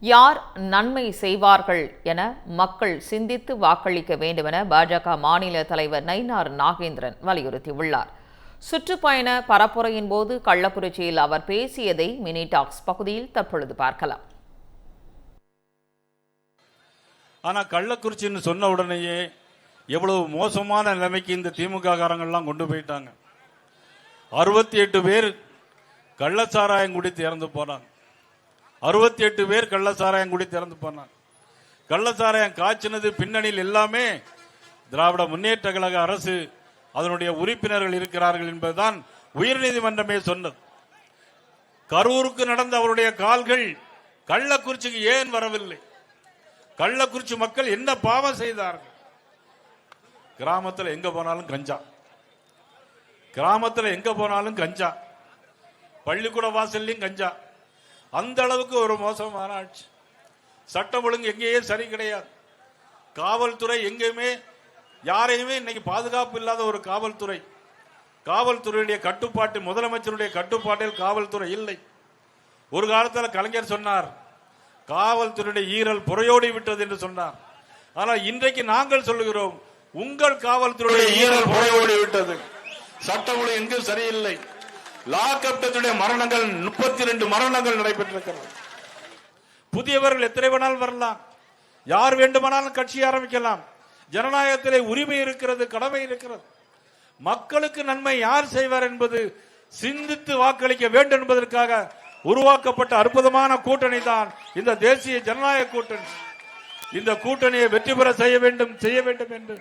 யார் நன்மை செய்வார்கள் என மக்கள் சிந்தித்து வாக்களிக்க வேண்டுமென பாஜக மாநில தலைவர் நயினார் நாகேந்திரன் வலியுறுத்தியுள்ளார். சுற்றுப்பயண பரப்புரையின் போது கள்ளக்குறிச்சியில் அவர் பேசியதை மினி டாக்ஸ் பகுதியில் தற்பொழுது பார்க்கலாம். ஆனா கள்ளக்குறிச்சின்னு சொன்ன உடனேயே எவ்வளவு மோசமான நிலைமைக்கு இந்த திமுக காரங்கள்லாம் கொண்டு போயிட்டாங்க. 68 பேர் கள்ளச்சாராயம் குடித்து இறந்து போனாங்க. 68 பேர் கள்ளச்சாராயம் குடித்து இறந்து போனாங்க. கள்ளச்சாராயம் காய்ச்சினது பின்னணியில் எல்லாமே திராவிட முன்னேற்ற கழக அரசு, அதனுடைய உறுப்பினர்கள் இருக்கிறார்கள் என்பதுதான் உயர்நீதிமன்றமே சொன்னது. கரூருக்கு நடந்த அவருடைய கால்கள் கள்ளக்குறிச்சிக்கு ஏன் வரவில்லை? கள்ளக்குறிச்சி மக்கள் என்ன பாவம் செய்தார்கள்? கிராமத்தில் எங்க போனாலும் கஞ்சா, கிராமத்தில் எங்க போனாலும் கஞ்சா, பள்ளிக்கூட வாசல்லையும் கஞ்சா. அந்த அளவுக்கு ஒரு மோசமான ஆட்சி. சட்டம் ஒழுங்கு எங்கேயே சரி கிடையாது. காவல்துறை எங்கேயுமே யாரையுமே இன்னைக்கு பாதுகாப்பு இல்லாத ஒரு காவல்துறை. காவல்துறையுடைய கட்டுப்பாட்டு, முதலமைச்சருடைய கட்டுப்பாட்டில் காவல்துறை இல்லை. ஒரு காலத்தில் கலைஞர் சொன்னார், காவல்துறையுடைய ஈரல் புறையோடி விட்டது என்று சொன்னார். ஆனால் இன்றைக்கு நாங்கள் சொல்லுகிறோம், உங்கள் காவல்துறையுடைய ஈரல் புறையோடி விட்டது. சட்டம் ஒழுங்கு எங்கும் சரியில்லை. லாக்அப்டைய மரணங்கள் 32 மரணங்கள் நடைபெற்றிருக்கிறது. புதியவர்கள் எத்தனை வேணாலும் வரலாம், யார் வேண்டுமானாலும் கட்சி ஆரம்பிக்கலாம். ஜனநாயகத்திலே உரிமை இருக்கிறது, கடமை இருக்கிறது. மக்களுக்கு நன்மை யார் செய்வார் என்பது சிந்தித்து வாக்களிக்க வேண்டும் என்பதற்காக உருவாக்கப்பட்ட அற்புதமான கூட்டணி தான் இந்த தேசிய ஜனநாயக கூட்டணி. இந்த கூட்டணியை வெற்றி பெற செய்ய வேண்டும் என்று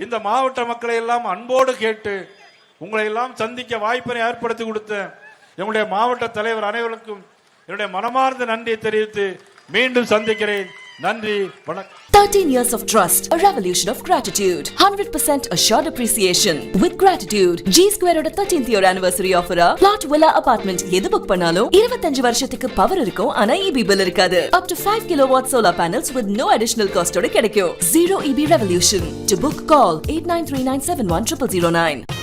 இந்த மாவட்ட மக்களை எல்லாம் அன்போடு கேட்டு உங்களை எல்லாம் சந்திக்க வாய்ப்பினை ஏற்படுத்தி கொடுத்த என்னுடைய மாவட்ட தலைவர் அனைவருக்கும் என்னுடைய மனமார்ந்த நன்றியை தெரிவித்து மீண்டும் சந்திக்கிறேன். நன்றி, வணக்கம். 13 years of trust, a revolution of gratitude, 100% assured appreciation. With gratitude, G Square oda 13th year anniversary offer plot villa apartment எது புக் பண்ணாலும் 25 வருஷத்துக்கு பவர் இருக்கும், ஆனா EB bill இருக்காது. Up to 5 kilowatt solar panels with no additional cost ஓட கிடைக்கும். Zero EB revolution. To book, call 8939710009.